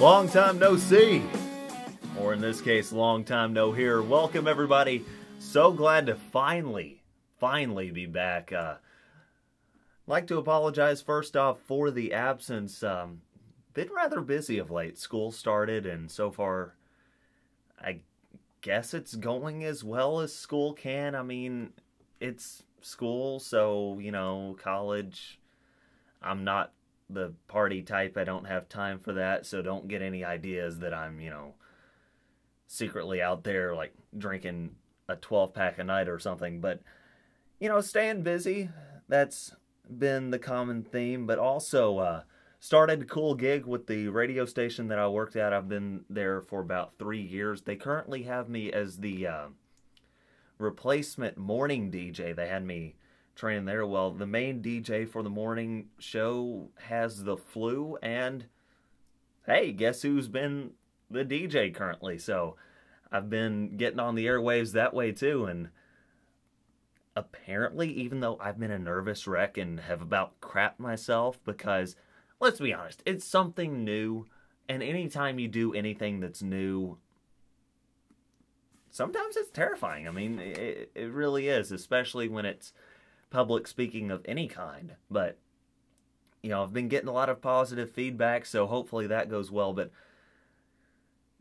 Long time no see, or in this case, long time no hear. Welcome everybody. So glad to finally be back. Like to apologize first off for the absence. Been rather busy of late. School started, and so far, I guess it's going as well as school can. I mean, it's school, so, you know, college. I'm not the party type. I don't have time for that, so don't get any ideas that I'm, you know, secretly out there, like, drinking a 12-pack a night or something. But, you know, staying busy, that's been the common theme. But also, started a cool gig with the radio station that I worked at. I've been there for about 3 years. They currently have me as the replacement morning DJ. They had me training there. Well, the main DJ for the morning show has the flu, and hey, guess who's been the DJ currently? So I've been getting on the airwaves that way too, and apparently, even though I've been a nervous wreck and have about crapped myself, because let's be honest, it's something new, and anytime you do anything that's new, sometimes it's terrifying. I mean, it really is, especially when it's public speaking of any kind. But, you know, I've been getting a lot of positive feedback, so hopefully that goes well. But,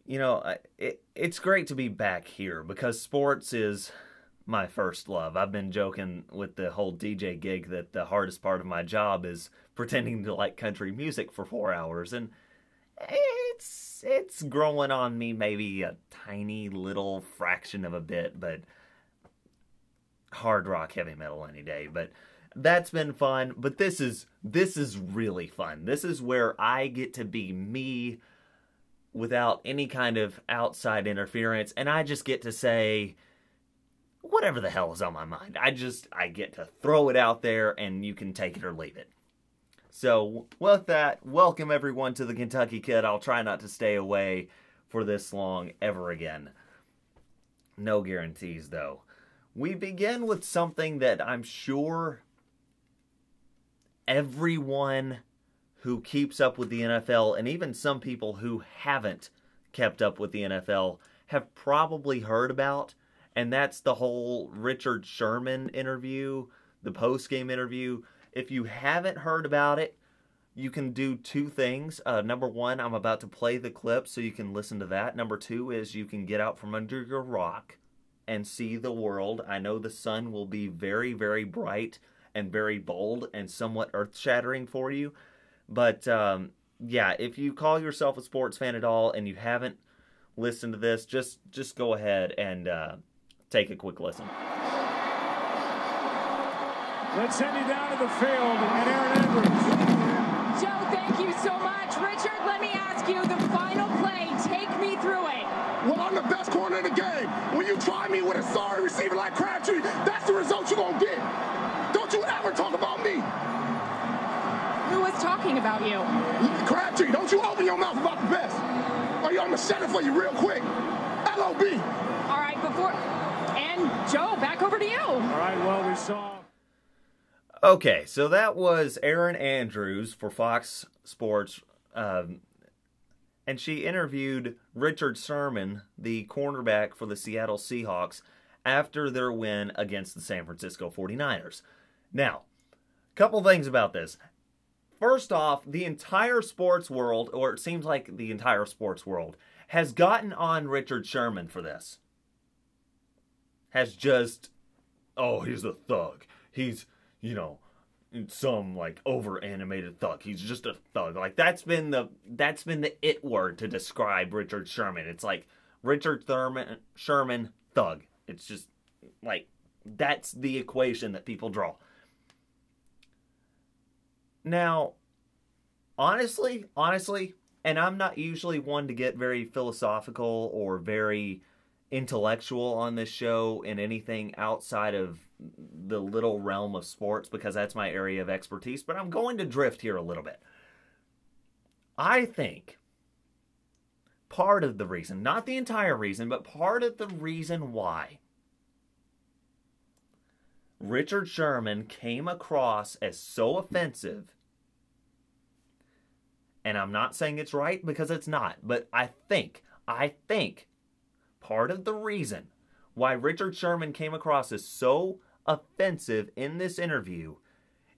you know, it's great to be back here because sports is my first love. I've been joking with the whole DJ gig that the hardest part of my job is pretending to like country music for 4 hours, and it's growing on me maybe a tiny little fraction of a bit, but hard rock, heavy metal any day. But that's been fun. But this is really fun. This is where I get to be me without any kind of outside interference, and I just get to say whatever the hell is on my mind. I get to throw it out there, and you can take it or leave it. So with that, welcome everyone to the Kentucky Kid. I'll try not to stay away for this long ever again. No guarantees, though. We begin with something that I'm sure everyone who keeps up with the NFL, and even some people who haven't kept up with the NFL, have probably heard about, and that's the whole Richard Sherman interview, the post-game interview. If you haven't heard about it, you can do two things. Number one, I'm about to play the clip so you can listen to that. Number two is you can get out from under your rock and see the world. I know the sun will be very, very bright and very bold and somewhat earth-shattering for you. But, yeah, if you call yourself a sports fan at all and you haven't listened to this, just go ahead and take a quick listen. Let's send you down to the field and Erin Andrews. Joe, thank you so much. Richard, let me ask you the final play. Take me through it. Well, I'm the best corner in the game. When you try me with a sorry receiver like Crabtree, that's the result you're going to get. Don't you ever talk about me. Who was talking about you? Crabtree, don't you open your mouth about the best. Or I'm going to shut it for you real quick. L.O.B. All right, and Joe, back over to you. All right, well, we saw. Okay, so that was Erin Andrews for Fox Sports, and she interviewed Richard Sherman, the cornerback for the Seattle Seahawks, after their win against the San Francisco 49ers. Now, a couple things about this. First off, the entire sports world, or it seems like the entire sports world, has gotten on Richard Sherman for this. Has just, oh, he's a thug. He's, you know, some like over-animated thug. He's just a thug. Like that's been the it word to describe Richard Sherman. It's like Richard Sherman thug. It's just like that's the equation that people draw. Now, honestly, and I'm not usually one to get very philosophical or very intellectual on this show in anything outside of the little realm of sports because that's my area of expertise, but I'm going to drift here a little bit. I think part of the reason, not the entire reason, but part of the reason why Richard Sherman came across as so offensive And I'm not saying it's right because it's not, but I think part of the reason why Richard Sherman came across as so offensive in this interview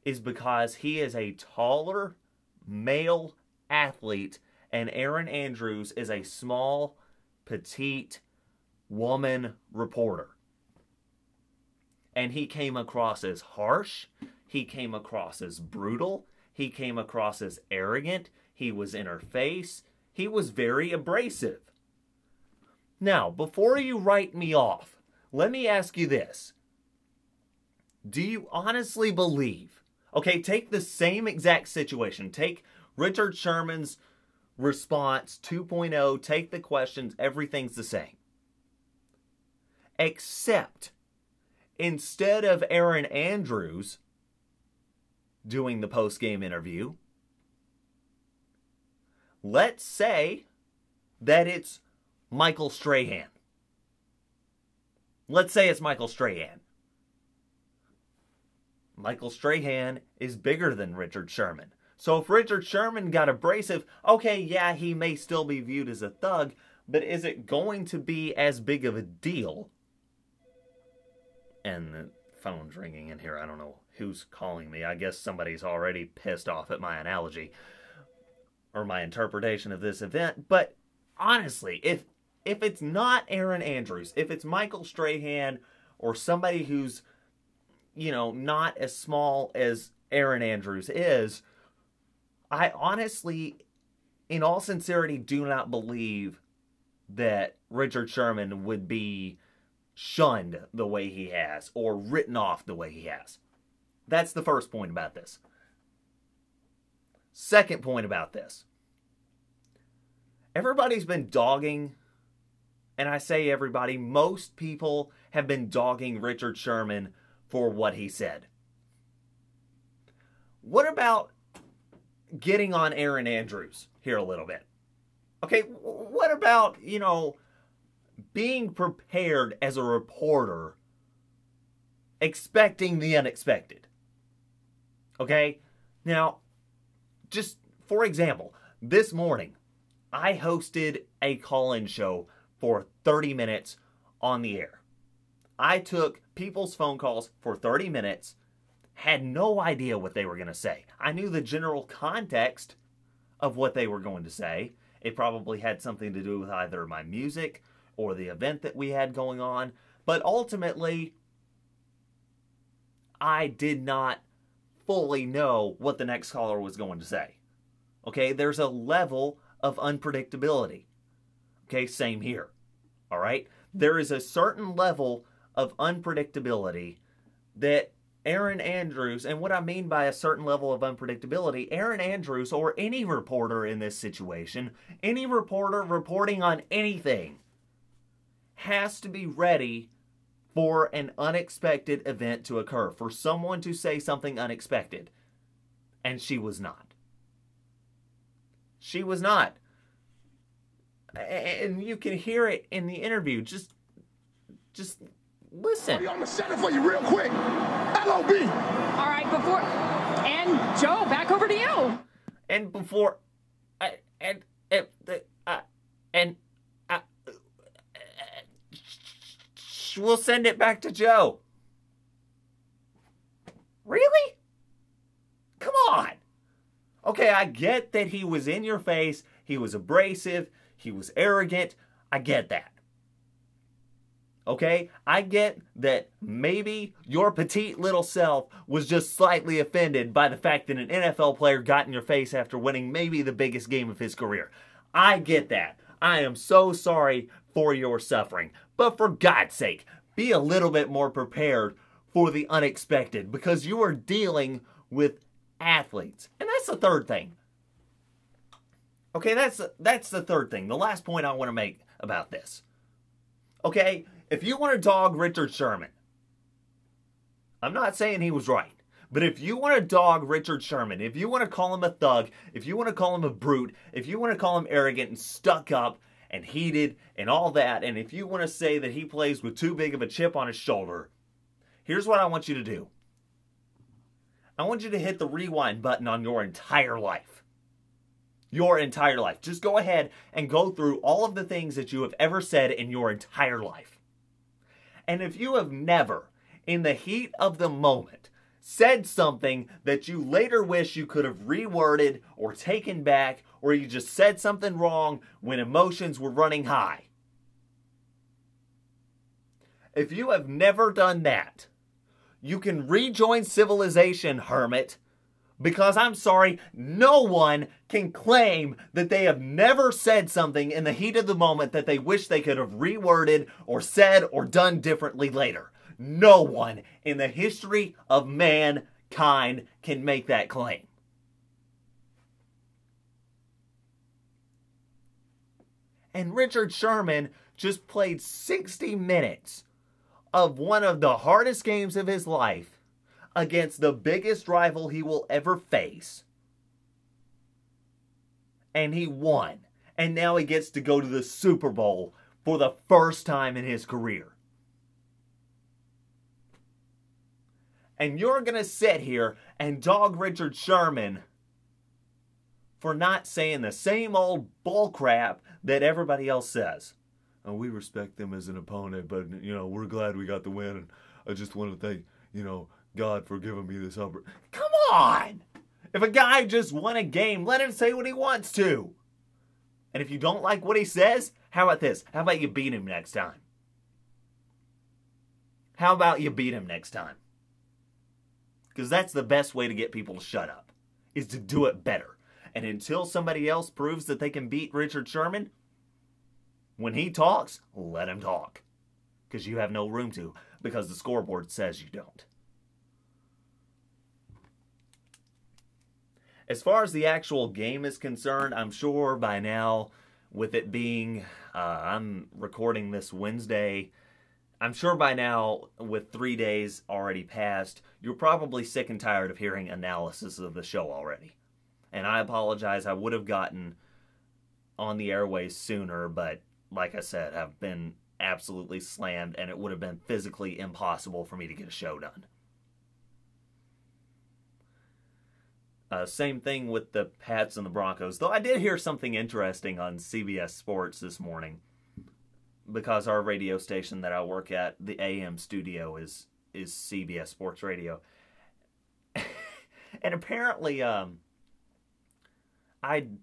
is because he is a taller male athlete and Erin Andrews is a small, petite woman reporter. And he came across as harsh, he came across as brutal, he came across as arrogant, he was in her face, he was very abrasive. Now, before you write me off, let me ask you this. Do you honestly believe, okay, take the same exact situation, take Richard Sherman's response 2.0, take the questions, everything's the same. Except, instead of Erin Andrews doing the post-game interview, let's say that it's Michael Strahan. Let's say it's Michael Strahan. Michael Strahan is bigger than Richard Sherman. So if Richard Sherman got abrasive, okay, yeah, he may still be viewed as a thug, but is it going to be as big of a deal? And the phone's ringing in here. I don't know who's calling me. I guess somebody's already pissed off at my analogy or my interpretation of this event. But honestly, if it's not Erin Andrews, if it's Michael Strahan or somebody who's, you know, not as small as Erin Andrews is, I honestly, in all sincerity, do not believe that Richard Sherman would be shunned the way he has or written off the way he has. That's the first point about this. Second point about this. Everybody's been dogging, and I say everybody, most people have been dogging Richard Sherman for what he said. What about getting on Erin Andrews here a little bit? Okay, what about, you know, being prepared as a reporter, expecting the unexpected? Okay, now, just for example, this morning, I hosted a call-in show for 30 minutes on the air. I took people's phone calls for 30 minutes, had no idea what they were going to say. I knew the general context of what they were going to say. It probably had something to do with either my music or the event that we had going on. But ultimately, I did not fully know what the next caller was going to say. Okay, there's a level of unpredictability. Okay, same here. All right? There is a certain level of unpredictability that Erin Andrews, and what I mean by a certain level of unpredictability, Erin Andrews or any reporter in this situation, any reporter reporting on anything, has to be ready for an unexpected event to occur, for someone to say something unexpected. And she was not. She was not. And you can hear it in the interview. Just listen. I'm gonna set it for you real quick. LOB. All right, and Joe, back over to you. And before, we'll send it back to Joe. Really? Come on. Okay, I get that he was in your face, he was abrasive, he was arrogant. I get that. Okay? I get that maybe your petite little self was just slightly offended by the fact that an NFL player got in your face after winning maybe the biggest game of his career. I get that. I am so sorry for your suffering. But for God's sake, be a little bit more prepared for the unexpected, because you are dealing with athletes. And that's the third thing. Okay, that's the third thing. The last point I want to make about this. Okay, if you want to dog Richard Sherman, I'm not saying he was right, but if you want to dog Richard Sherman, if you want to call him a thug, if you want to call him a brute, if you want to call him arrogant and stuck up and heated and all that, and if you want to say that he plays with too big of a chip on his shoulder, here's what I want you to do. I want you to hit the rewind button on your entire life. your entire life. Just go ahead and go through all of the things that you have ever said in your entire life. And if you have never, in the heat of the moment, said something that you later wish you could have reworded or taken back, or you just said something wrong when emotions were running high. If you have never done that, you can rejoin civilization, hermit, because I'm sorry, no one can claim that they have never said something in the heat of the moment that they wish they could have reworded or said or done differently later. No one in the history of mankind can make that claim. And Richard Sherman just played 60 minutes of one of the hardest games of his life against the biggest rival he will ever face. And he won. And now he gets to go to the Super Bowl for the first time in his career. And you're going to sit here and dog Richard Sherman for not saying the same old bullcrap that everybody else says. Oh, we respect them as an opponent, but, we're glad we got the win. And I just want to thank, God for giving me this opportunity. Come on! If a guy just won a game, let him say what he wants to. And if you don't like what he says, how about this? How about you beat him next time? How about you beat him next time? Because that's the best way to get people to shut up, is to do it better. And until somebody else proves that they can beat Richard Sherman, when he talks, let him talk. Because you have no room to, because the scoreboard says you don't. As far as the actual game is concerned, I'm sure by now, with it being, I'm recording this Wednesday, I'm sure by now, with 3 days already passed, you're probably sick and tired of hearing analysis of the show already. And I apologize, I would have gotten on the airways sooner, but like I said, I've been absolutely slammed, and it would have been physically impossible for me to get a show done. Same thing with the Pats and the Broncos, though I did hear something interesting on CBS Sports this morning, because our radio station that I work at, the AM studio, is CBS Sports Radio. And apparently, I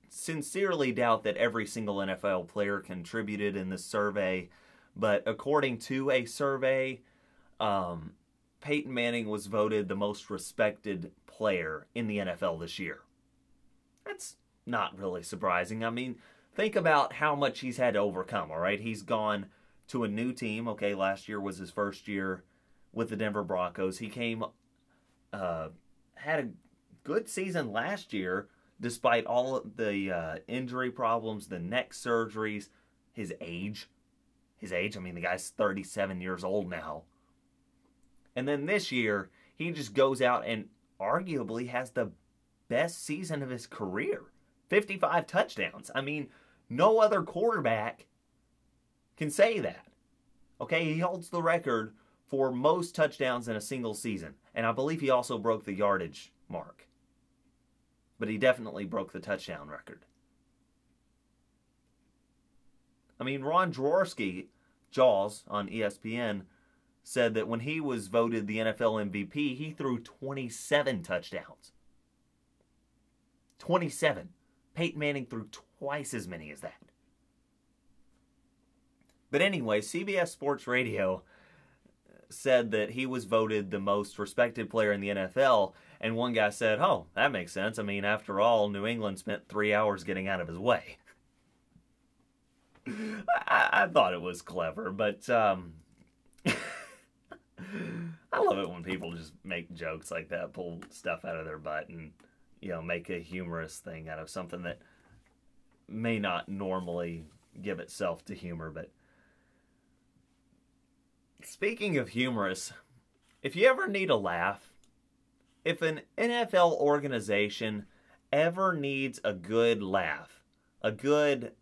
sincerely doubt that every single NFL player contributed in this survey, but according to a survey, Peyton Manning was voted the most respected player in the NFL this year. That's not really surprising. I mean, think about how much he's had to overcome, all right? He's gone to a new team. Okay, last year was his first year with the Denver Broncos. He had a good season last year, despite all of the injury problems, the neck surgeries, his age. I mean, the guy's 37 years old now. And then this year, he just goes out and arguably has the best season of his career. 55 touchdowns. I mean, no other quarterback can say that. Okay, he holds the record for most touchdowns in a single season. And I believe he also broke the yardage mark. But he definitely broke the touchdown record. I mean, Ron Jaworski, Jaws, on ESPN, said that when he was voted the NFL MVP, he threw 27 touchdowns. 27. Peyton Manning threw twice as many as that. But anyway, CBS Sports Radio said that he was voted the most respected player in the NFL, and one guy said, oh, that makes sense. I mean, after all, New England spent 3 hours getting out of his way. I thought it was clever, but I love it when people just make jokes like that, pull stuff out of their butt, and make a humorous thing out of something that may not normally give itself to humor. But speaking of humorous, if you ever need a laugh, if an NFL organization ever needs a good laugh, a good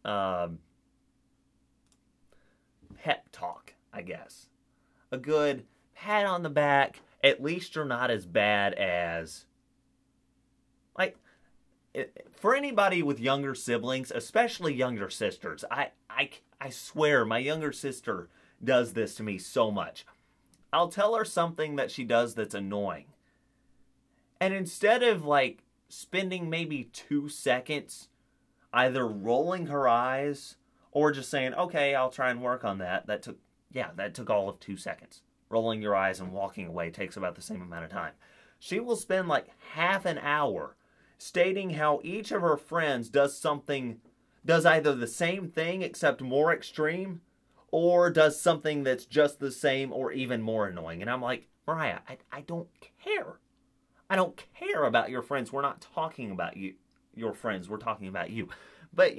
pep talk, I guess, a good pat on the back, at least you're not as bad as, like, for anybody with younger siblings, especially younger sisters, I swear my younger sister does this to me so much. I'll tell her something that she does that's annoying. And instead of like spending maybe 2 seconds either rolling her eyes or just saying, okay, I'll try and work on that. That took all of 2 seconds. Rolling your eyes and walking away takes about the same amount of time. She will spend like half an hour stating how each of her friends does either the same thing except more extreme, or does something that's just the same or even more annoying. And I'm like, Mariah, I don't care. I don't care about your friends. We're not talking about your friends. We're talking about you. But,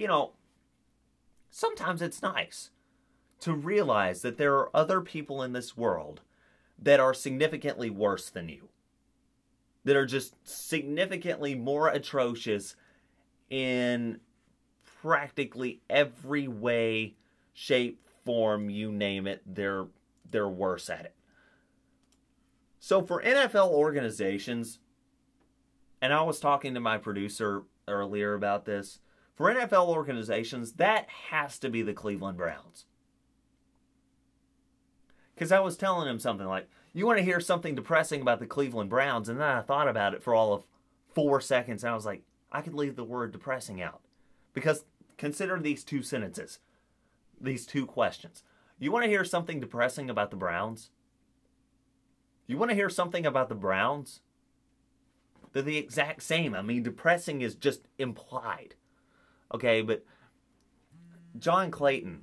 sometimes it's nice to realize that there are other people in this world that are significantly worse than you. That are just significantly more atrocious in practically every way, shape, form, you name it, they're worse at it. So for NFL organizations, and I was talking to my producer earlier about this, for NFL organizations, that has to be the Cleveland Browns. Because I was telling him something like, you want to hear something depressing about the Cleveland Browns? And then I thought about it for all of 4 seconds, and I was like, I could leave the word depressing out. Because consider these 2 sentences, these 2 questions. You want to hear something depressing about the Browns? You want to hear something about the Browns? They're the exact same. I mean, depressing is just implied. Okay, but John Clayton,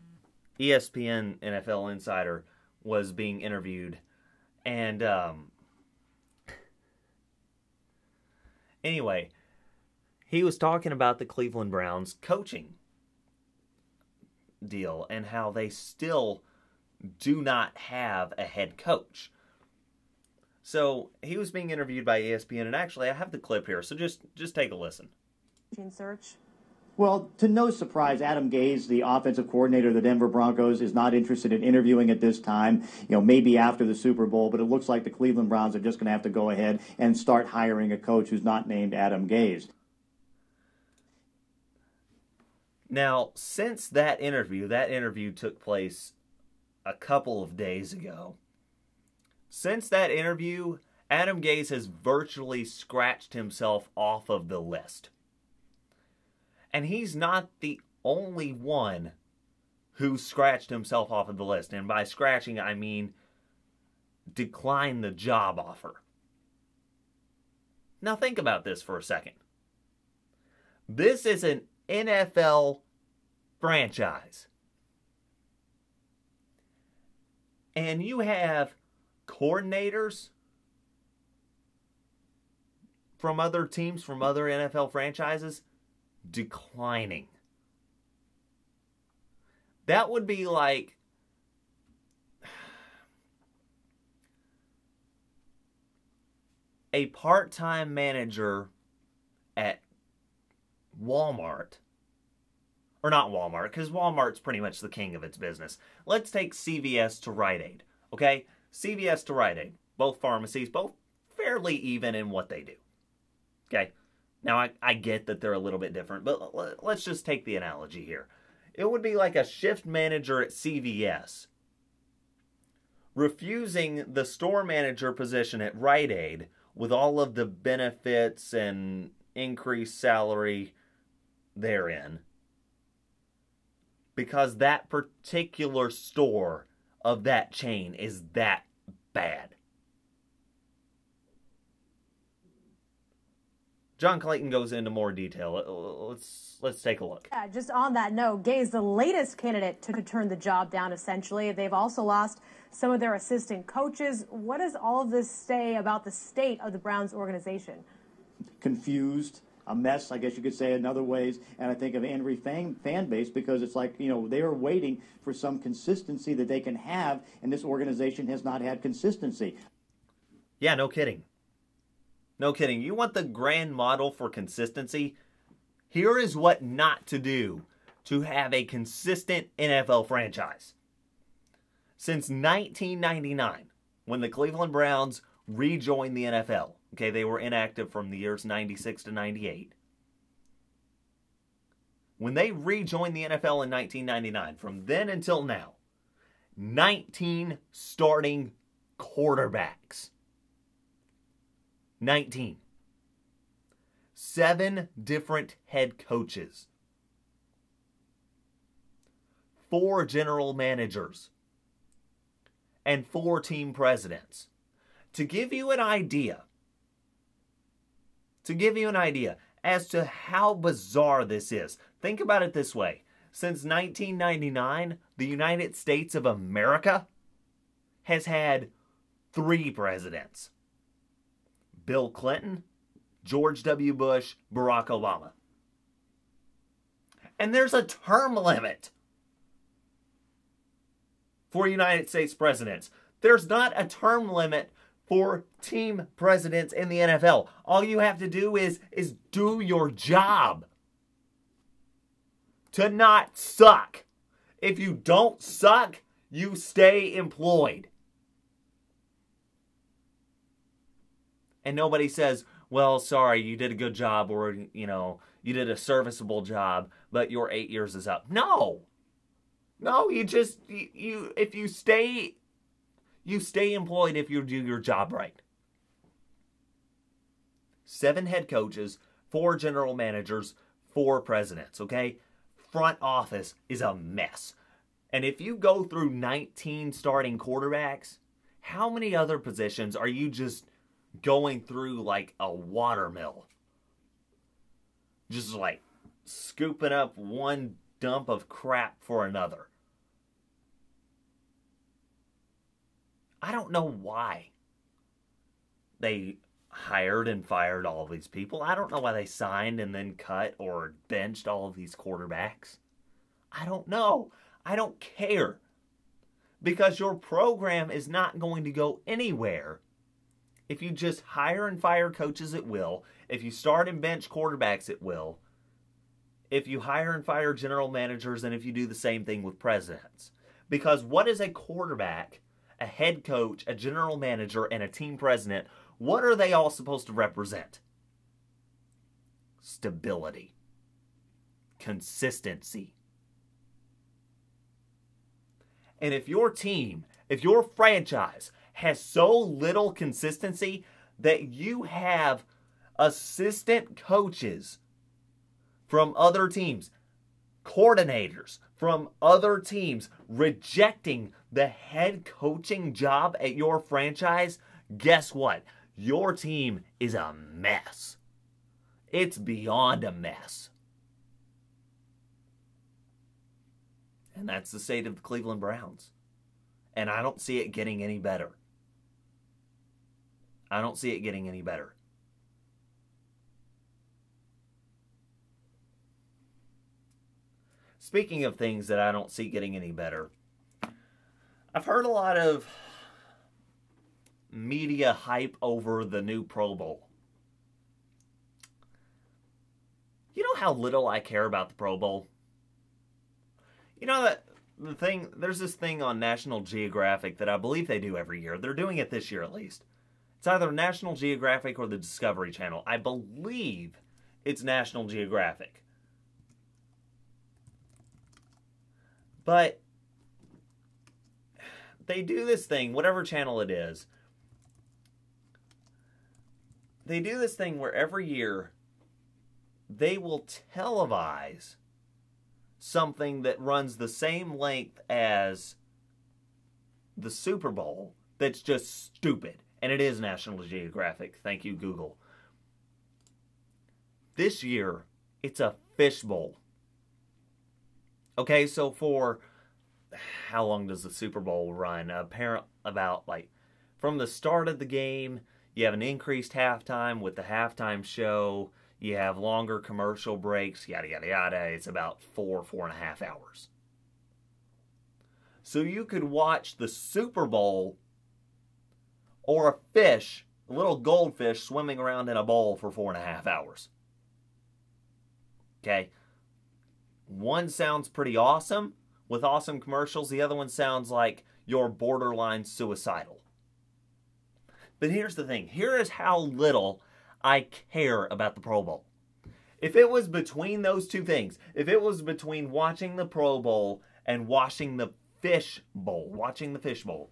ESPN NFL insider, was being interviewed. And anyway, he was talking about the Cleveland Browns coaching deal and how they still do not have a head coach. So he was being interviewed by ESPN, and actually I have the clip here, so just take a listen. Search. Well, to no surprise, Adam Gase, the offensive coordinator of the Denver Broncos, is not interested in interviewing at this time, maybe after the Super Bowl, but it looks like the Cleveland Browns are just going to have to go ahead and start hiring a coach who's not named Adam Gase. Now, since that interview took place a couple of days ago, since that interview, Adam Gase has virtually scratched himself off of the list. And he's not the only one who scratched himself off of the list. And by scratching, I mean decline the job offer. Now think about this for a second. This is an NFL franchise. And you have coordinators from other teams, from other NFL franchises, declining. That would be like a part-time manager at Walmart. Or not Walmart, because Walmart's pretty much the king of its business. Let's take CVS to Rite Aid, okay? CVS to Rite Aid. Both pharmacies, both fairly even in what they do. Okay? Now, I get that they're a little bit different, but let's just take the analogy here. It would be like a shift manager at CVS refusing the store manager position at Rite Aid with all of the benefits and increased salary therein, because that particular store of that chain is that bad. John Clayton goes into more detail. Let's take a look. Yeah, just on that note, Gase, the latest candidate to turn the job down, essentially. They've also lost some of their assistant coaches. What does all of this say about the state of the Browns organization? Confused, a mess, I guess you could say in other ways. And I think of angry fan base, because it's like, they are waiting for some consistency that they can have, and this organization has not had consistency. Yeah, no kidding. No kidding. You want the grand model for consistency? Here is what not to do to have a consistent NFL franchise. Since 1999, when the Cleveland Browns rejoined the NFL, okay, they were inactive from the years 96 to 98. when they rejoined the NFL in 1999, from then until now, 19 starting quarterbacks. 19. 7 different head coaches. 4 general managers. And 4 team presidents. To give you an idea as to how bizarre this is, think about it this way. Since 1999, the United States of America has had 3 presidents. Bill Clinton, George W. Bush, Barack Obama. And there's a term limit for United States presidents. There's not a term limit for team presidents in the NFL. All you have to do is do your job. To not suck. If you don't suck, you stay employed. And nobody says, well, sorry, you did a good job, or, you did a serviceable job, but your 8 years is up. No, if you stay employed if you do your job right. 7 head coaches, 4 general managers, 4 presidents, okay? Front office is a mess. And if you go through 19 starting quarterbacks, how many other positions are you just going through like a watermill? Just like scooping up one dump of crap for another. I don't know why they hired and fired all of these people. I don't know why they signed and then cut or benched all of these quarterbacks. I don't know. I don't care. Because your program is not going to go anywhere if you just hire and fire coaches at will, if you start and bench quarterbacks at will, if you hire and fire general managers, and if you do the same thing with presidents. Because what is a quarterback, a head coach, a general manager, and a team president, what are they all supposed to represent? Stability. Consistency. And if your team, if your franchise has so little consistency that you have assistant coaches from other teams, coordinators from other teams rejecting the head coaching job at your franchise, guess what? Your team is a mess. It's beyond a mess. And that's the state of the Cleveland Browns. And I don't see it getting any better. I don't see it getting any better. Speaking of things that I don't see getting any better, I've heard a lot of media hype over the new Pro Bowl. You know how little I care about the Pro Bowl? You know that there's this thing on National Geographic that I believe they do every year. They're doing it this year at least. It's either National Geographic or the Discovery Channel. I believe it's National Geographic. But they do this thing, whatever channel it is. They do this thing where every year they will televise something that runs the same length as the Super Bowl that's just stupid. And it is National Geographic. Thank you, Google. This year, it's a fish bowl. Okay, so for how long does the Super Bowl run? About from the start of the game, you have an increased halftime with the halftime show. You have longer commercial breaks, yada, yada, yada. It's about 4.5 hours. So you could watch the Super Bowl or a fish, a little goldfish swimming around in a bowl for 4.5 hours. Okay? One sounds pretty awesome with awesome commercials. The other one sounds like you're borderline suicidal. But here's the thing. Here is how little I care about the Pro Bowl. If it was between those two things, if it was between watching the Pro Bowl and watching the Fish Bowl,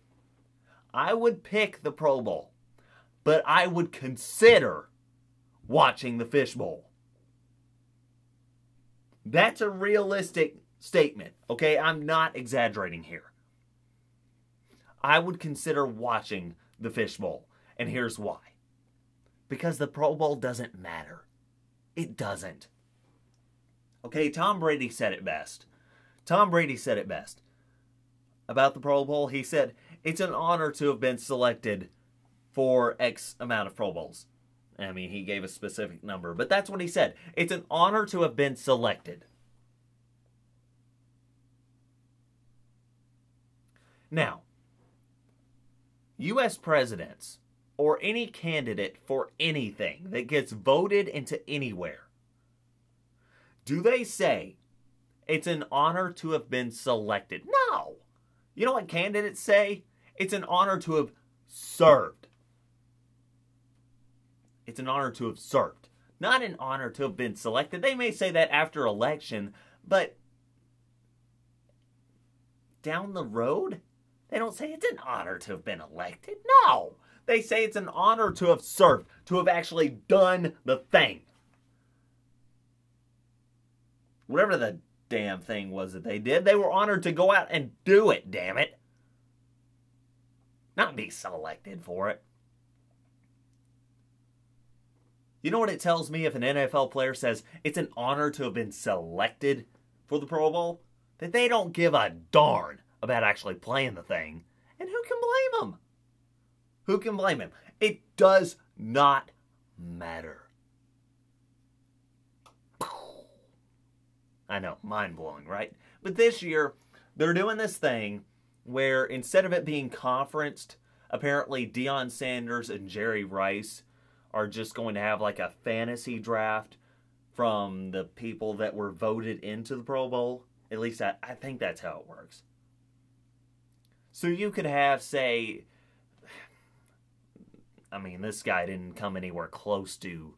I would pick the Pro Bowl, but I would consider watching the Fish Bowl. That's a realistic statement, okay? I'm not exaggerating here. I would consider watching the Fish Bowl, and here's why. Because the Pro Bowl doesn't matter. It doesn't. Okay, Tom Brady said it best. Tom Brady said it best. About the Pro Bowl, he said, it's an honor to have been selected for X amount of Pro Bowls. I mean, he gave a specific number, but that's what he said. It's an honor to have been selected. Now, U.S. presidents or any candidate for anything that gets voted into anywhere, do they say it's an honor to have been selected? No. You know what candidates say? It's an honor to have served. It's an honor to have served. Not an honor to have been selected. They may say that after election, but down the road, they don't say it's an honor to have been elected. No. They say it's an honor to have served, to have actually done the thing. Whatever the damn thing was that they did, they were honored to go out and do it, damn it. Not be selected for it. You know what it tells me if an NFL player says it's an honor to have been selected for the Pro Bowl? That they don't give a darn about actually playing the thing. And who can blame them? Who can blame him? It does not matter. I know, mind-blowing, right? But this year, they're doing this thing where instead of it being conferenced, apparently Deion Sanders and Jerry Rice are just going to have like a fantasy draft from the people that were voted into the Pro Bowl. At least I think that's how it works. So you could have, say, I mean, this guy didn't come anywhere close to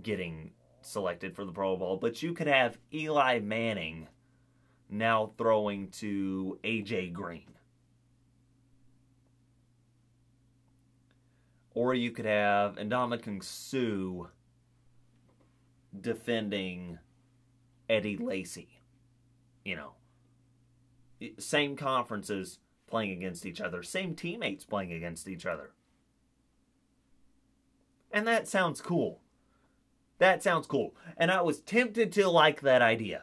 getting selected for the Pro Bowl, but you could have Eli Manning now throwing to A.J. Green. Or you could have Ndamukong Suh defending Eddie Lacy. You know, same conferences playing against each other, same teammates playing against each other. And that sounds cool. That sounds cool. And I was tempted to like that idea.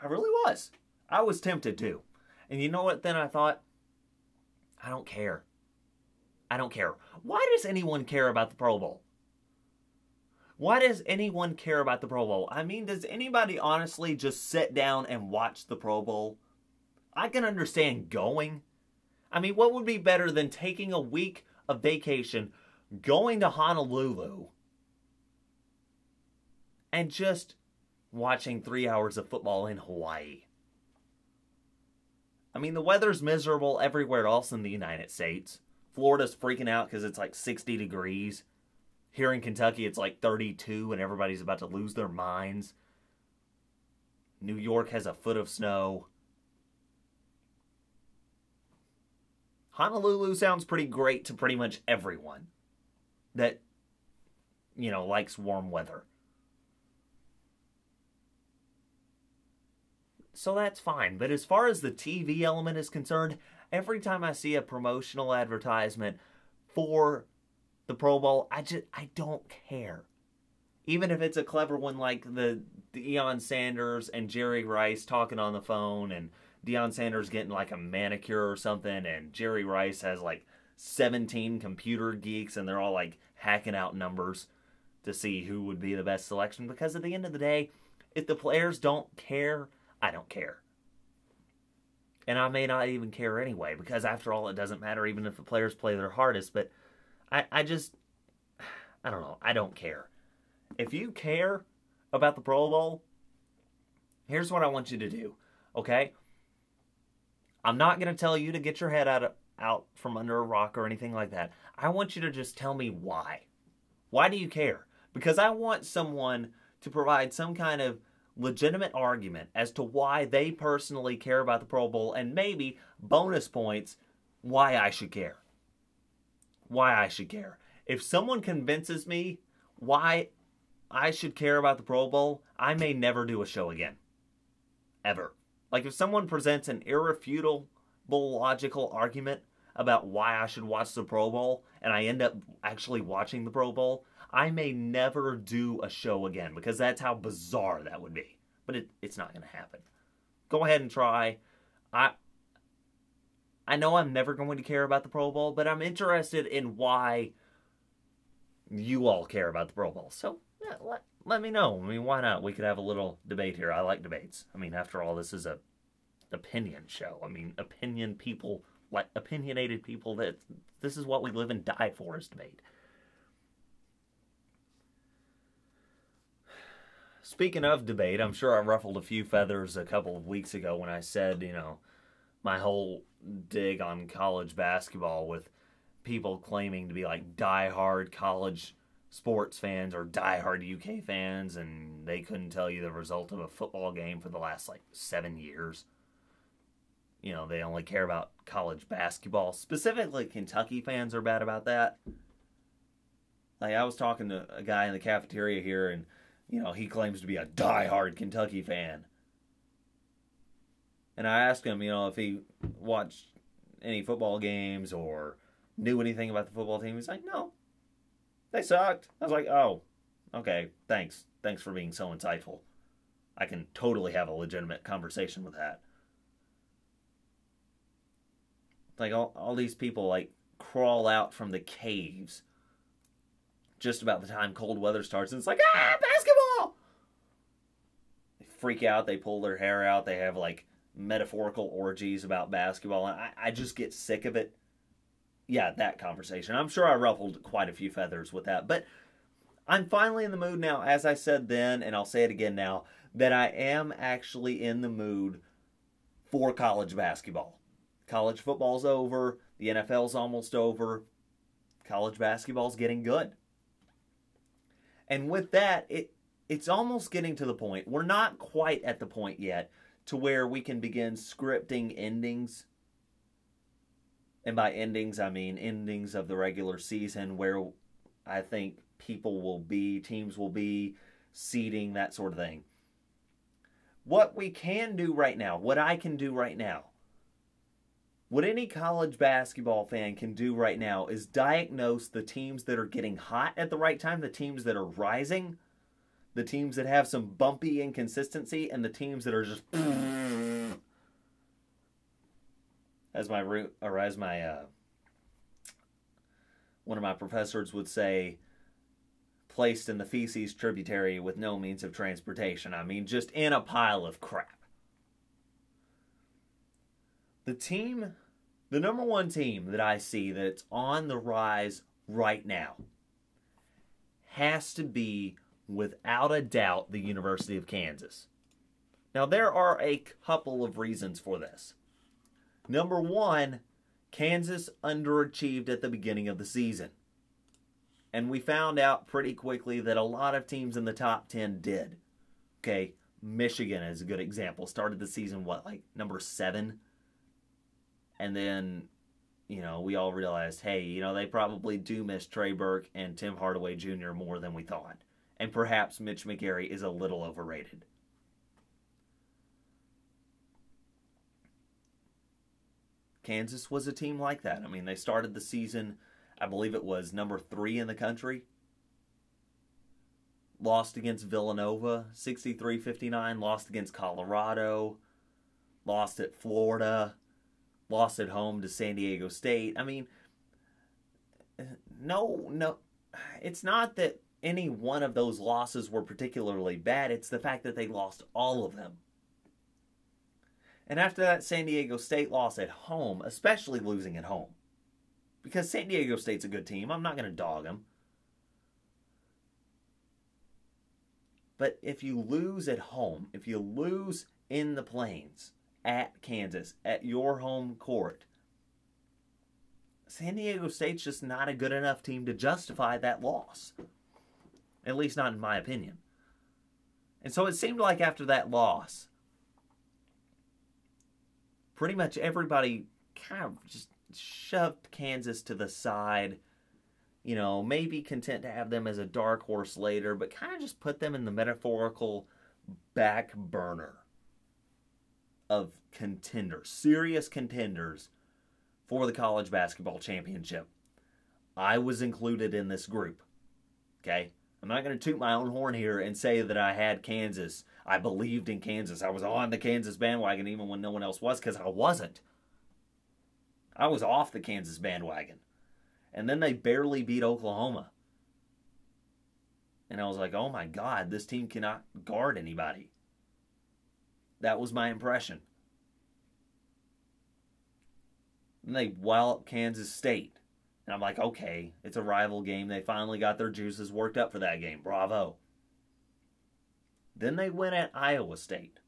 I really was. I was tempted to. And you know what then I thought? I don't care. I don't care. Why does anyone care about the Pro Bowl? Why does anyone care about the Pro Bowl? I mean, does anybody honestly just sit down and watch the Pro Bowl? I can understand going. I mean, what would be better than taking a week of vacation, going to Honolulu, and just watching 3 hours of football in Hawaii? I mean, the weather's miserable everywhere else in the United States. Florida's freaking out because it's like 60 degrees. Here in Kentucky, it's like 32 and everybody's about to lose their minds. New York has a foot of snow. Honolulu sounds pretty great to pretty much everyone that, you know, likes warm weather. So that's fine. But as far as the TV element is concerned, every time I see a promotional advertisement for the Pro Bowl, I don't care. Even if it's a clever one like the Deion Sanders and Jerry Rice talking on the phone, and Deion Sanders getting like a manicure or something, and Jerry Rice has like 17 computer geeks, and they're all like hacking out numbers to see who would be the best selection. Because at the end of the day, if the players don't care, I don't care. And I may not even care anyway, because after all, it doesn't matter even if the players play their hardest. But I don't know. I don't care. If you care about the Pro Bowl, here's what I want you to do, okay? I'm not going to tell you to get your head out from under a rock or anything like that. I want you to just tell me why. Why do you care? Because I want someone to provide some kind of legitimate argument as to why they personally care about the Pro Bowl, and maybe bonus points why I should care. Why I should care. If someone convinces me why I should care about the Pro Bowl, I may never do a show again. Ever. Like, if someone presents an irrefutable logical argument about why I should watch the Pro Bowl, and I end up actually watching the Pro Bowl, I may never do a show again, because that's how bizarre that would be. But it's not going to happen. Go ahead and try. I know I'm never going to care about the Pro Bowl, but I'm interested in why you all care about the Pro Bowl. So, yeah, let me know. I mean, why not? We could have a little debate here. I like debates. I mean, after all, this is a opinion show. I mean, opinionated people, this is what we live and die for, is debate. Speaking of debate, I'm sure I ruffled a few feathers a couple of weeks ago when I said, my whole dig on college basketball with people claiming to be like diehard college sports fans or diehard UK fans, and they couldn't tell you the result of a football game for the last 7 years. They only care about college basketball. Specifically, Kentucky fans are bad about that. I was talking to a guy in the cafeteria here, and he claims to be a diehard Kentucky fan. And I asked him, if he watched any football games or knew anything about the football team. He's like, no, they sucked. I was like, oh, okay, thanks. Thanks for being so insightful. I can totally have a legitimate conversation with that. All these people, crawl out from the caves just about the time cold weather starts, and it's like, basketball! They freak out, they pull their hair out, they have, metaphorical orgies about basketball, and I just get sick of it. Yeah, that conversation. I'm sure I ruffled quite a few feathers with that, but I'm finally in the mood now, as I said then, and I'll say it again now, that I am actually in the mood for college basketball. College football's over, the NFL's almost over, college basketball's getting good. And with that, it's almost getting to the point, we're not quite at the point yet, to where we can begin scripting endings. And by endings, I mean endings of the regular season, where I think people will be, teams will be, seeding, that sort of thing. What we can do right now, what I can do right now, what any college basketball fan can do right now is diagnose the teams that are getting hot at the right time, the teams that are rising, the teams that have some bumpy inconsistency, and the teams that are just as one of my professors would say, placed in the feces tributary with no means of transportation. I mean, just in a pile of crap. The number one team that I see that's on the rise right now has to be, without a doubt, the University of Kansas. Now, there are a couple of reasons for this. Number one, Kansas underachieved at the beginning of the season. And we found out pretty quickly that a lot of teams in the top 10 did. Okay, Michigan is a good example. Started the season, number 7? And then, we all realized, hey, they probably do miss Trey Burke and Tim Hardaway Jr. more than we thought. And perhaps Mitch McGary is a little overrated. Kansas was a team like that. I mean, they started the season, I believe it was number 3 in the country. Lost against Villanova, 63-59. Lost against Colorado. Lost at Florida. Lost at home to San Diego State. I mean, no, it's not that any one of those losses were particularly bad. It's the fact that they lost all of them. And after that San Diego State loss at home, especially losing at home, because San Diego State's a good team, I'm not going to dog them. But if you lose at home, if you lose in the Plains, at Kansas, at your home court, San Diego State's just not a good enough team to justify that loss. At least not in my opinion. And so it seemed like after that loss, pretty much everybody kind of just shoved Kansas to the side. You know, maybe content to have them as a dark horse later, but kind of just put them in the metaphorical back burner of contenders, serious contenders for the college basketball championship. I was included in this group. Okay? I'm not going to toot my own horn here and say that I had Kansas. I believed in Kansas. I was on the Kansas bandwagon even when no one else was, because I wasn't. I was off the Kansas bandwagon. And then they barely beat Oklahoma. And I was like, oh my God, this team cannot guard anybody. That was my impression. And they walloped Kansas State. And I'm like, okay, it's a rival game. They finally got their juices worked up for that game. Bravo. Then they went at Iowa State.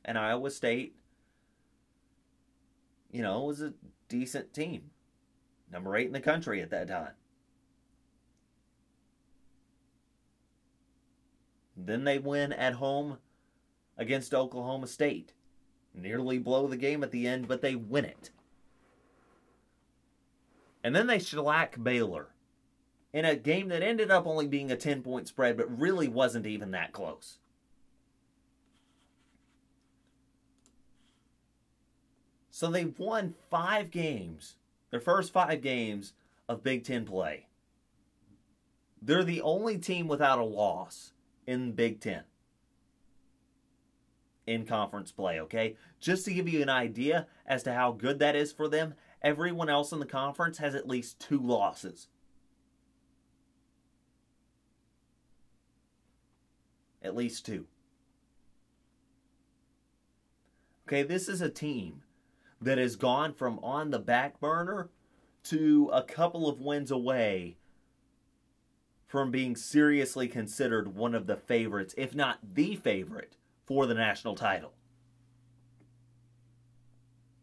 And Iowa State, you know, was a decent team. Number 8 in the country at that time. Then they win at home against Oklahoma State. Nearly blow the game at the end, but they win it. And then they shellac Baylor in a game that ended up only being a 10-point spread, but really wasn't even that close. So they won 5 games, their first 5 games of Big Ten play. They're the only team without a loss in Big Ten in conference play, okay? Just to give you an idea as to how good that is for them, everyone else in the conference has at least 2 losses. At least 2. Okay, this is a team that has gone from on the back burner to a couple of wins away from being seriously considered one of the favorites, if not the favorite, for the national title.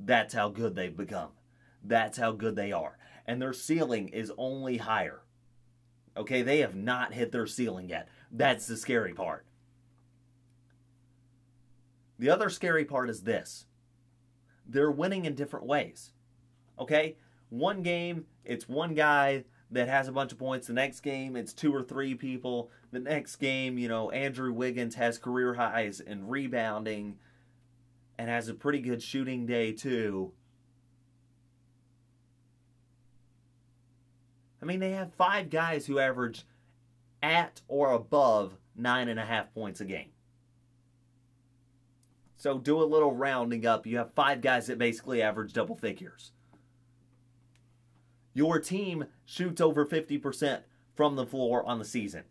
That's how good they've become. That's how good they are. And their ceiling is only higher. Okay, they have not hit their ceiling yet. That's the scary part. The other scary part is this. They're winning in different ways. Okay? One game, it's one guy that has a bunch of points. The next game, it's 2 or 3 people. The next game, you know, Andrew Wiggins has career highs in rebounding and has a pretty good shooting day too. I mean, they have 5 guys who average at or above 9.5 points a game. So do a little rounding up. You have 5 guys that basically average double figures. Your team shoots over 50% from the floor on the season.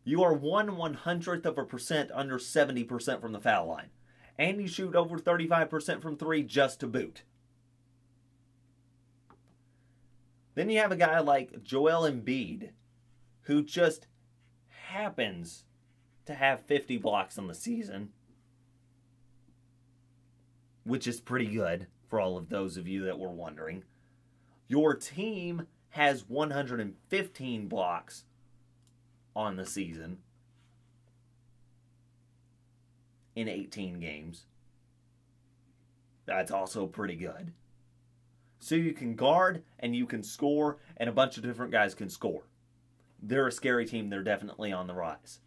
You are 1/100% under 70% from the foul line. And you shoot over 35% from 3 just to boot. Then you have a guy like Joel Embiid, who just happens to have 50 blocks on the season, which is pretty good for all of those of you that were wondering. Your team has 115 blocks on the season in 18 games. That's also pretty good. So you can guard and you can score, and a bunch of different guys can score. They're a scary team. They're definitely on the rise.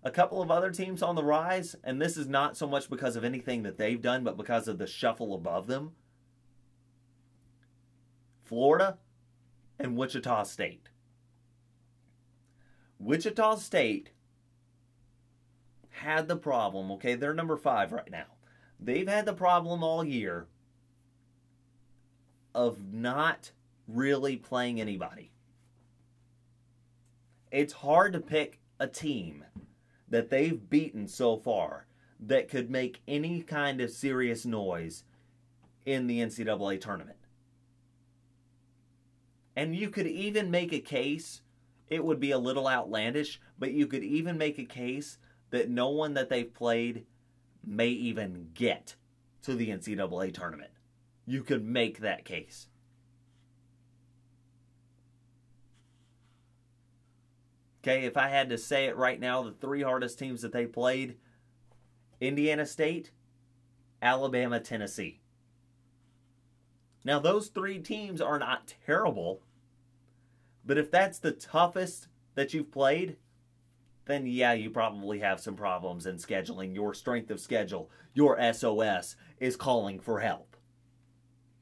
A couple of other teams on the rise, and this is not so much because of anything that they've done, but because of the shuffle above them. Florida and Wichita State. Wichita State had the problem, okay, they're number 5 right now. They've had the problem all year of not really playing anybody. It's hard to pick a team that they've beaten so far that could make any kind of serious noise in the NCAA tournament. And you could even make a case, it would be a little outlandish, but you could even make a case that no one that they've played may even get to the NCAA tournament. You could make that case. Okay, if I had to say it right now, the 3 hardest teams that they played: Indiana State, Alabama, Tennessee. Now, those 3 teams are not terrible, but if that's the toughest that you've played, then yeah, you probably have some problems in scheduling. Your strength of schedule, your SOS, is calling for help.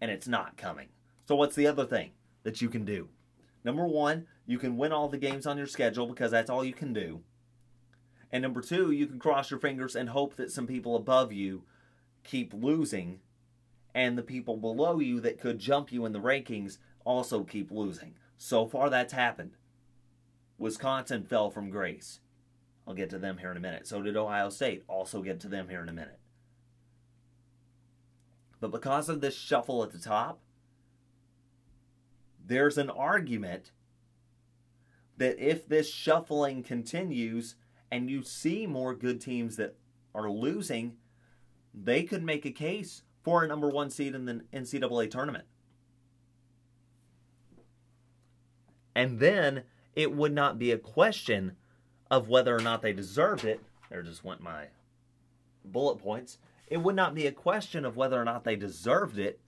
And it's not coming. So what's the other thing that you can do? Number 1, you can win all the games on your schedule because that's all you can do. And number 2, you can cross your fingers and hope that some people above you keep losing, and the people below you that could jump you in the rankings also keep losing. So far, that's happened. Wisconsin fell from grace. I'll get to them here in a minute. So did Ohio State. Also get to them here in a minute. But because of this shuffle at the top, there's an argument that if this shuffling continues and you see more good teams that are losing, they could make a case for a number 1 seed in the NCAA tournament. And then it would not be a question of whether or not they deserved it. There just went my bullet points. It would not be a question of whether or not they deserved it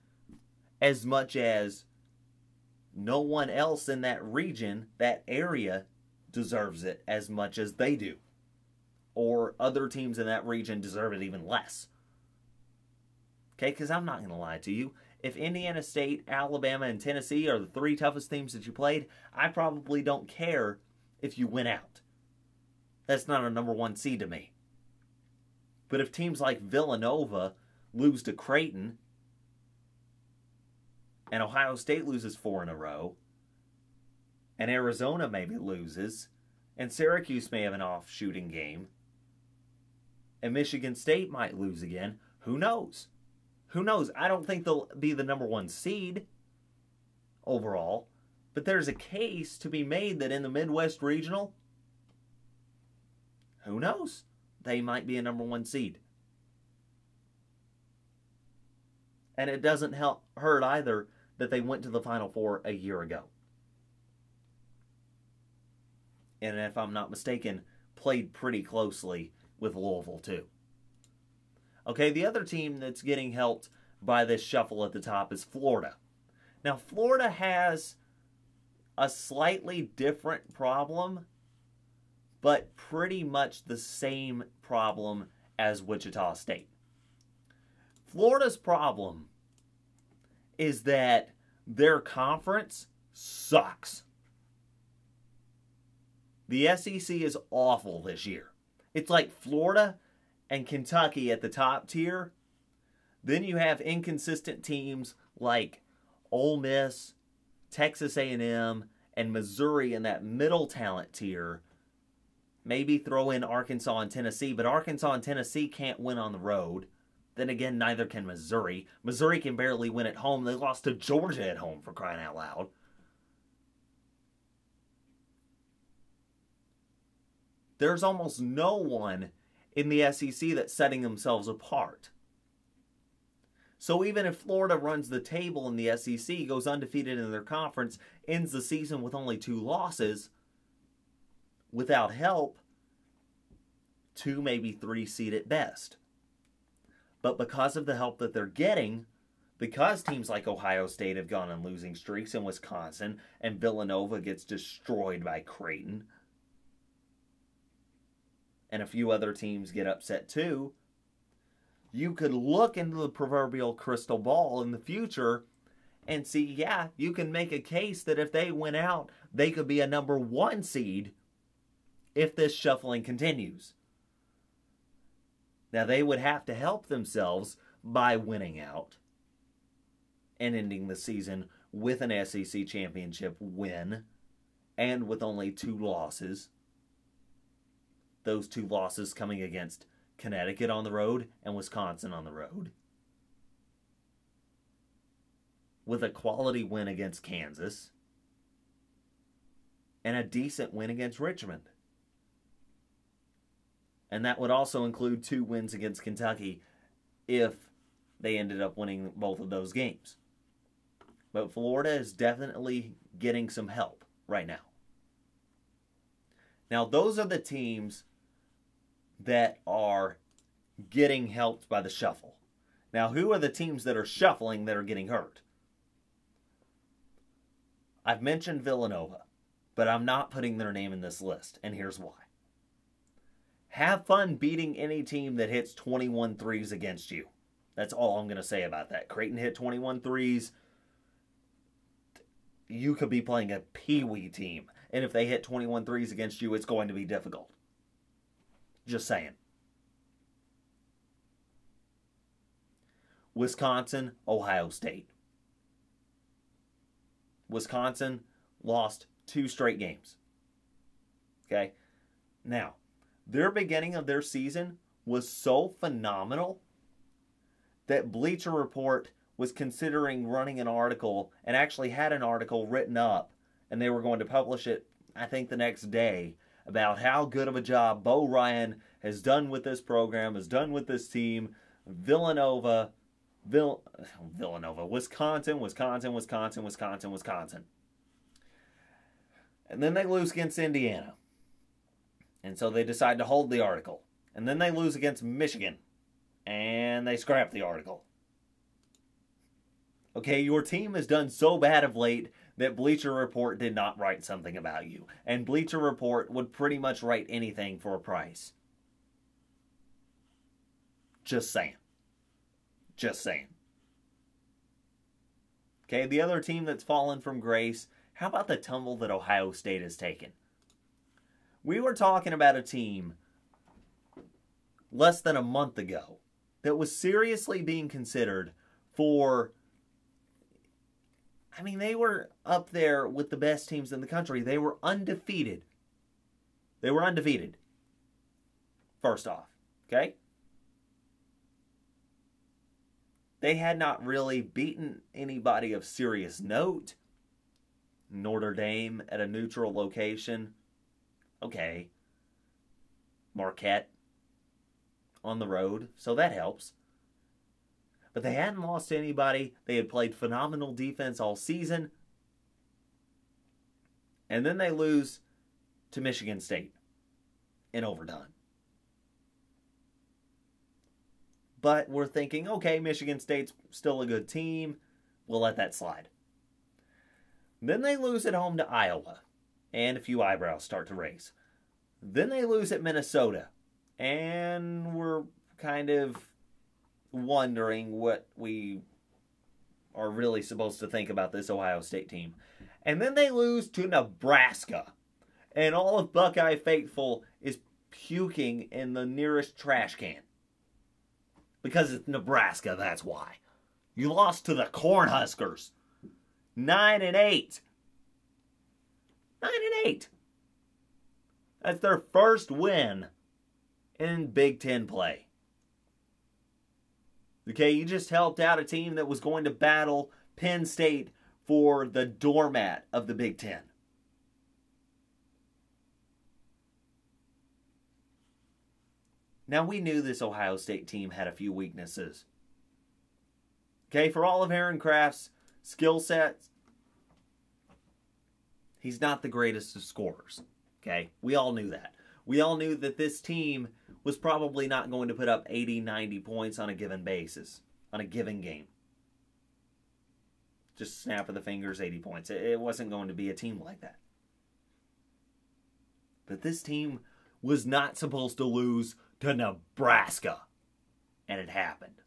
as much as no one else in that region, that area, deserves it as much as they do. Or other teams in that region deserve it even less. Okay, because I'm not going to lie to you. If Indiana State, Alabama, and Tennessee are the 3 toughest teams that you played, I probably don't care if you win out. That's not a number 1 seed to me. But if teams like Villanova lose to Creighton, and Ohio State loses 4 in a row, and Arizona maybe loses, and Syracuse may have an off shooting game, and Michigan State might lose again, who knows? Who knows? I don't think they'll be the number 1 seed overall, but there's a case to be made that in the Midwest Regional, who knows? They might be a number 1 seed. And it doesn't hurt either that they went to the Final Four a year ago. And if I'm not mistaken, played pretty closely with Louisville too. Okay, the other team that's getting helped by this shuffle at the top is Florida. Now, Florida has a slightly different problem, but pretty much the same problem as Wichita State. Florida's problem is that their conference sucks. The SEC is awful this year. It's like Florida and Kentucky at the top tier. Then you have inconsistent teams like Ole Miss, Texas A&M, and Missouri in that middle talent tier. Maybe throw in Arkansas and Tennessee, but Arkansas and Tennessee can't win on the road. Then again, neither can Missouri. Missouri can barely win at home. They lost to Georgia at home, for crying out loud. There's almost no one in the SEC that's setting themselves apart. So even if Florida runs the table in the SEC, goes undefeated in their conference, ends the season with only 2 losses, without help, 2, maybe 3 seed at best. But because of the help that they're getting, because teams like Ohio State have gone on losing streaks in Wisconsin, and Villanova gets destroyed by Creighton, and a few other teams get upset too, you could look into the proverbial crystal ball in the future and see, yeah, you can make a case that if they win out, they could be a number 1 seed if this shuffling continues. Now, they would have to help themselves by winning out and ending the season with an SEC championship win and with only 2 losses. Those 2 losses coming against Connecticut on the road and Wisconsin on the road. With a quality win against Kansas and a decent win against Richmond. And that would also include 2 wins against Kentucky if they ended up winning both of those games. But Florida is definitely getting some help right now. Now, those are the teams that are getting helped by the shuffle. Now, who are the teams that are shuffling that are getting hurt? I've mentioned Villanova, but I'm not putting their name in this list, and here's why. Have fun beating any team that hits 21 threes against you. That's all I'm going to say about that. Creighton hit 21 threes. You could be playing a peewee team, and if they hit 21 threes against you, it's going to be difficult. Just saying. Wisconsin, Ohio State. Wisconsin lost 2 straight games. Okay? Now, their beginning of their season was so phenomenal that Bleacher Report was considering running an article and actually had an article written up, and they were going to publish it, I think, the next day, about how good of a job Bo Ryan has done with this program, has done with this team. Villanova, Wisconsin. And then they lose against Indiana. And so they decide to hold the article. And then they lose against Michigan. And they scrap the article. Okay, your team has done so bad of late that Bleacher Report did not write something about you. And Bleacher Report would pretty much write anything for a price. Just saying. Just saying. Okay, the other team that's fallen from grace, how about the tumble that Ohio State has taken? We were talking about a team less than a month ago that was seriously being considered for... I mean, they were up there with the best teams in the country. They were undefeated. They were undefeated. First off, okay? They had not really beaten anybody of serious note. Notre Dame at a neutral location. Okay. Marquette on the road, so that helps. But they hadn't lost to anybody. They had played phenomenal defense all season. And then they lose to Michigan State in overtime. But we're thinking, okay, Michigan State's still a good team. We'll let that slide. Then they lose at home to Iowa. And a few eyebrows start to raise. Then they lose at Minnesota. And we're kind of wondering what we are really supposed to think about this Ohio State team. And then they lose to Nebraska. And all of Buckeye Faithful is puking in the nearest trash can. Because it's Nebraska, that's why. You lost to the Cornhuskers. 9-8. 9-8. That's their first win in Big Ten play. Okay, you just helped out a team that was going to battle Penn State for the doormat of the Big Ten. Now, we knew this Ohio State team had a few weaknesses. Okay, for all of Aaron Craft's skill sets, he's not the greatest of scorers. Okay, we all knew that. We all knew that this team was probably not going to put up 80, 90 points on a given basis, on a given game. Just snap of the fingers, 80 points. It wasn't going to be a team like that. But this team was not supposed to lose to Nebraska. And it happened.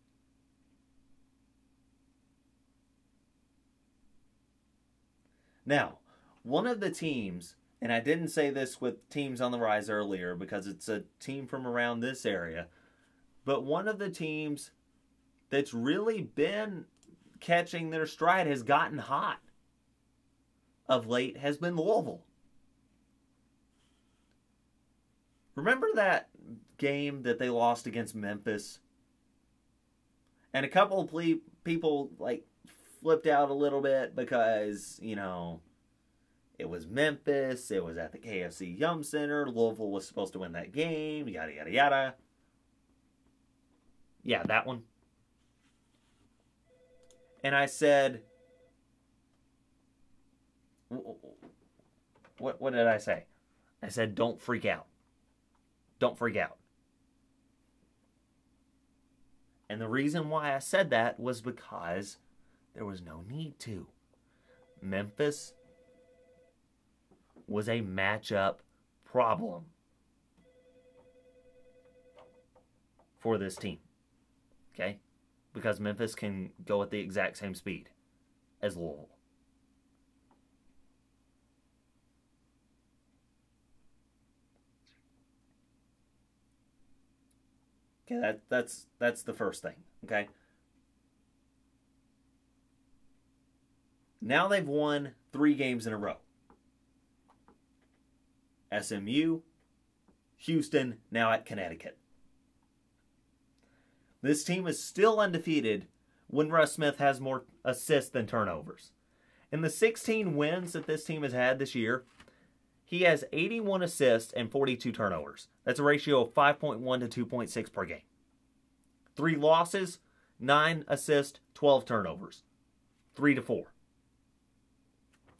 Now, one of the teams, and I didn't say this with teams on the rise earlier because it's a team from around this area, but one of the teams that's really been catching their stride, has gotten hot of late, has been Louisville. Remember that game that they lost against Memphis? And a couple of people flipped out a little bit because, it was Memphis, it was at the KFC Yum Center, Louisville was supposed to win that game, yada, yada, yada. Yeah, that one. And I said, what did I say? I said, don't freak out. Don't freak out. And the reason why I said that was because there was no need to. Memphis was a matchup problem for this team. Okay? Because Memphis can go at the exact same speed as Louisville. Okay, that's the first thing, okay? Now they've won 3 games in a row. SMU, Houston, now at Connecticut. This team is still undefeated when Russ Smith has more assists than turnovers. In the 16 wins that this team has had this year, he has 81 assists and 42 turnovers. That's a ratio of 5.1 to 2.6 per game. 3 losses, 9 assists, 12 turnovers. 3-4.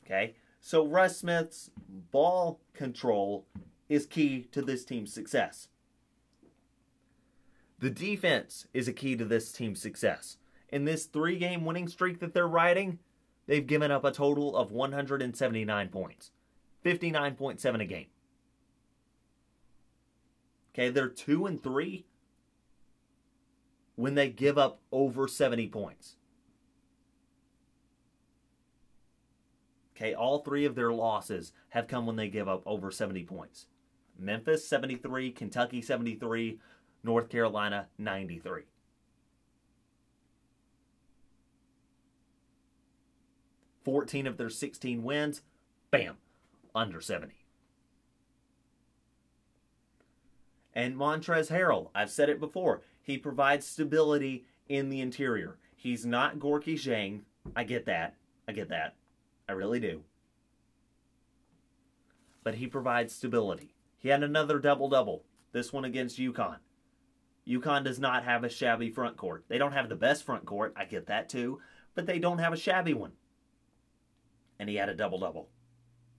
Okay? So Russ Smith's ball control is key to this team's success. The defense is a key to this team's success. In this 3-game winning streak that they're riding, they've given up a total of 179 points. 59.7 a game. Okay, they're 2-3 when they give up over 70 points. Okay, all 3 of their losses have come when they give up over 70 points. Memphis, 73. Kentucky, 73. North Carolina, 93. $14 of their 16 wins, bam, under 70. And Montrezl Harrell, I've said it before, he provides stability in the interior. He's not Gorky Zhang. I get that. I really do. But he provides stability. He had another double-double, this one against UConn. UConn does not have a shabby front court. They don't have the best front court, I get that too, but they don't have a shabby one. And he had a double-double.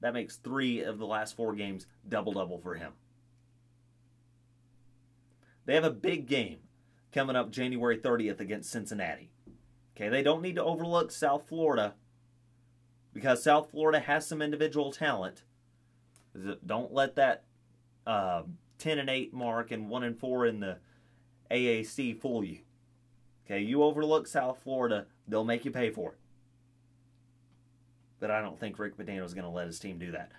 That makes 3 of the last 4 games double-double for him. They have a big game coming up January 30th against Cincinnati. Okay, they don't need to overlook South Florida because South Florida has some individual talent. Don't let that 10-8 mark and 1-4 in the AAC fool you. Okay, you overlook South Florida, they'll make you pay for it. But I don't think Rick Pitino is going to let his team do that.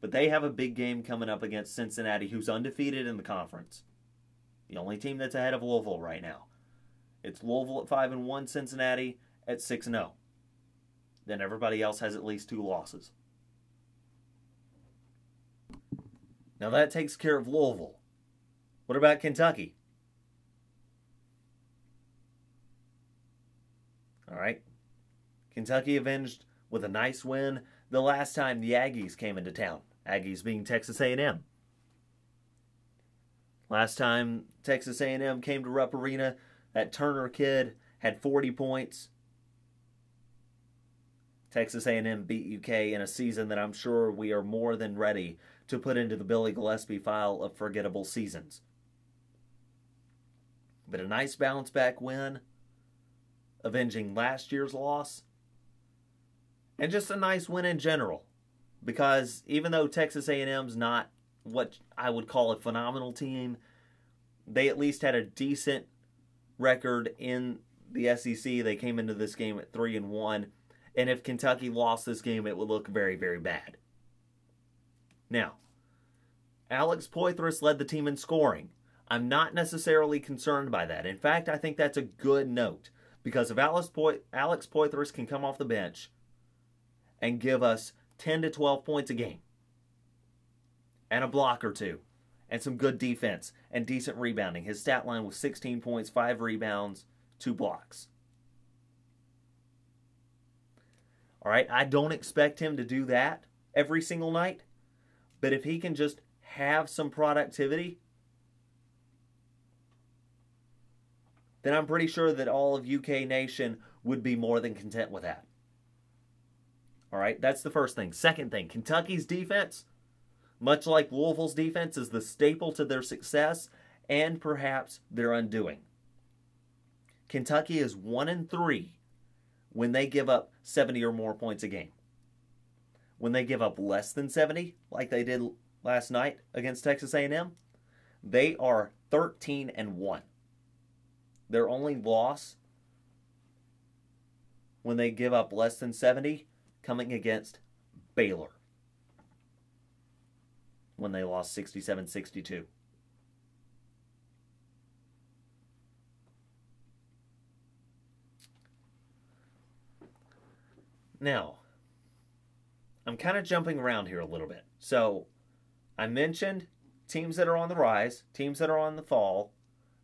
But they have a big game coming up against Cincinnati, who's undefeated in the conference. The only team that's ahead of Louisville right now. It's Louisville at 5-1, Cincinnati at 6-0. Then everybody else has at least 2 losses. Now that takes care of Louisville. What about Kentucky? All right. Kentucky avenged with a nice win the last time the Aggies came into town. Aggies being Texas A&M. Last time Texas A&M came to Rupp Arena, that Turner kid had 40 points. Texas A&M beat UK in a season that I'm sure we are more than ready to put into the Billy Gillispie file of forgettable seasons. But a nice bounce-back win, avenging last year's loss, and just a nice win in general. Because even though Texas A&M's not what I would call a phenomenal team, they at least had a decent record in the SEC. They came into this game at 3-1. And if Kentucky lost this game, it would look very, very bad. Now, Alex Poythress led the team in scoring. I'm not necessarily concerned by that. In fact, I think that's a good note. Because if Alex Poythress can come off the bench and give us 10 to 12 points a game, and a block or 2, and some good defense, and decent rebounding. His stat line was 16 points, 5 rebounds, 2 blocks. All right, I don't expect him to do that every single night, but if he can just have some productivity, then I'm pretty sure that all of UK Nation would be more than content with that. All right, that's the first thing. Second thing, Kentucky's defense, much like Louisville's defense is the staple to their success and perhaps their undoing. Kentucky is 1-3 when they give up 70 or more points a game. When they give up less than 70, like they did last night against Texas A&M, they are 13-1. Their only loss when they give up less than 70 coming against Baylor when they lost 67-62. Now, I'm kind of jumping around here a little bit. So, I mentioned teams that are on the rise, teams that are on the fall.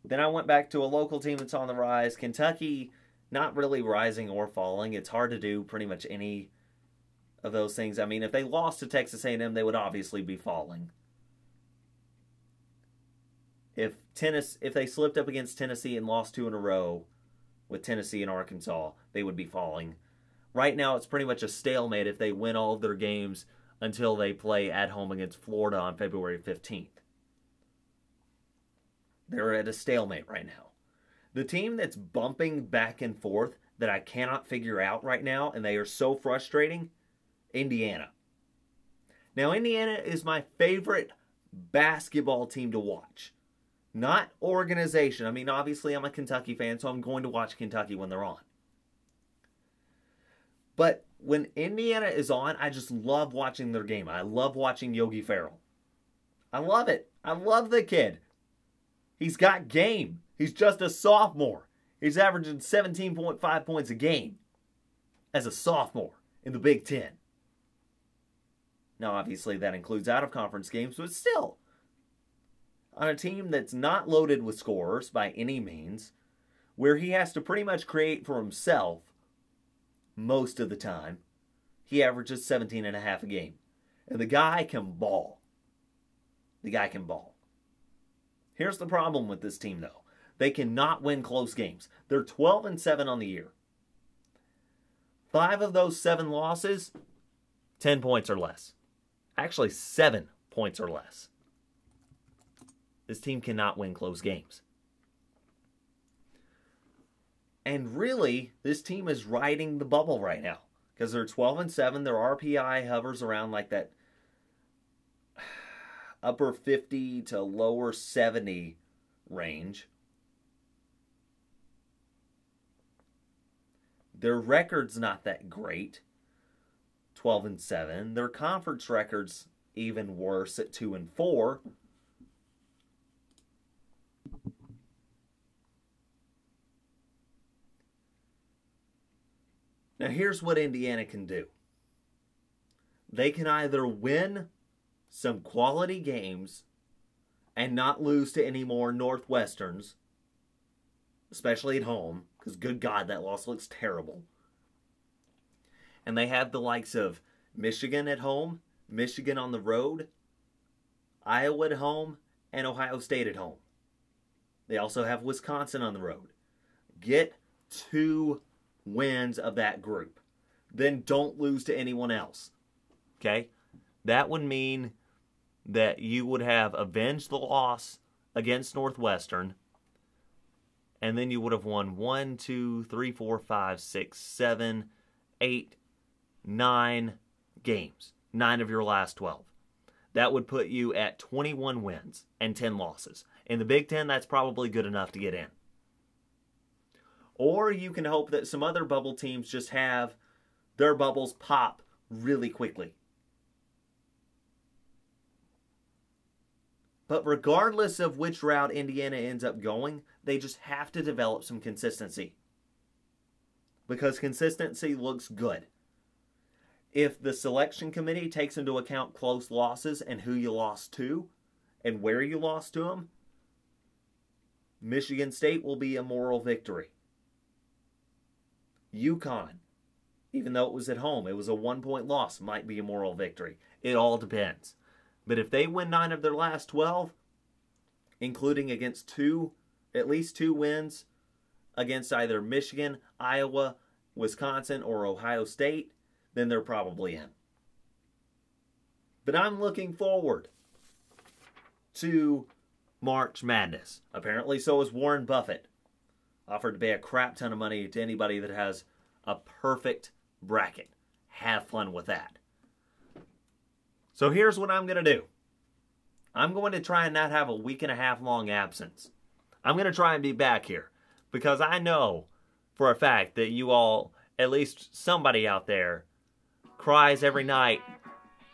Then I went back to a local team that's on the rise. Kentucky, not really rising or falling. It's hard to do pretty much any of those things. I mean, if they lost to Texas A&M, they would obviously be falling. If they slipped up against Tennessee and lost 2 in a row with Tennessee and Arkansas, they would be falling. Right now, it's pretty much a stalemate if they win all of their games until they play at home against Florida on February 15th. They're at a stalemate right now. The team that's bumping back and forth that I cannot figure out right now, and they are so frustrating, Indiana. Now, Indiana is my favorite basketball team to watch. Not organization. I mean, obviously, I'm a Kentucky fan, so I'm going to watch Kentucky when they're on. But when Indiana is on, I just love watching their game. I love watching Yogi Ferrell. I love it. I love the kid. He's got game. He's just a sophomore. He's averaging 17.5 points a game as a sophomore in the Big Ten. Now, obviously, that includes out-of-conference games, but still, on a team that's not loaded with scorers by any means, where he has to pretty much create for himself most of the time, he averages 17.5 a game. And the guy can ball. The guy can ball. Here's the problem with this team, though. They cannot win close games. They're 12-7 on the year. 5 of those 7 losses, 10 points or less. Actually, 7 points or less. This team cannot win close games. And really, this team is riding the bubble right now. Because they're 12-7. Their RPI hovers around like that upper 50 to lower 70 range. Their record's not that great. 12-7. Their conference record's even worse at 2-4. Now here's what Indiana can do. They can either win some quality games and not lose to any more Northwesterns, especially at home, because good God, that loss looks terrible. And they have the likes of Michigan at home, Michigan on the road, Iowa at home, and Ohio State at home. They also have Wisconsin on the road. Get 2 wins of that group. Then don't lose to anyone else. Okay? That would mean that you would have avenged the loss against Northwestern, and then you would have won 1, 2, 3, 4, 5, 6, 7, 8, 9 games. 9 of your last 12. That would put you at 21 wins and 10 losses. In the Big Ten, that's probably good enough to get in. Or you can hope that some other bubble teams just have their bubbles pop really quickly. But regardless of which route Indiana ends up going, they just have to develop some consistency. Because consistency looks good. If the selection committee takes into account close losses and who you lost to and where you lost to them, Michigan State will be a moral victory. UConn, even though it was at home, it was a 1-point loss, might be a moral victory. It all depends. But if they win 9 of their last 12, including against at least 2 wins against either Michigan, Iowa, Wisconsin, or Ohio State, then they're probably in. But I'm looking forward to March Madness. Apparently so is Warren Buffett. Offered to pay a crap ton of money to anybody that has a perfect bracket. Have fun with that. So here's what I'm going to do. I'm going to try and not have a week and a half long absence. I'm going to try and be back here because I know for a fact that you all, at least somebody out there, cries every night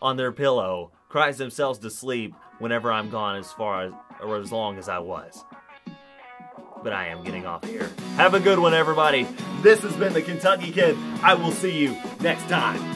on their pillow, cries themselves to sleep whenever I'm gone as long as I was. But I am getting off here. Have a good one, everybody. This has been the Kentucky Kid. I will see you next time.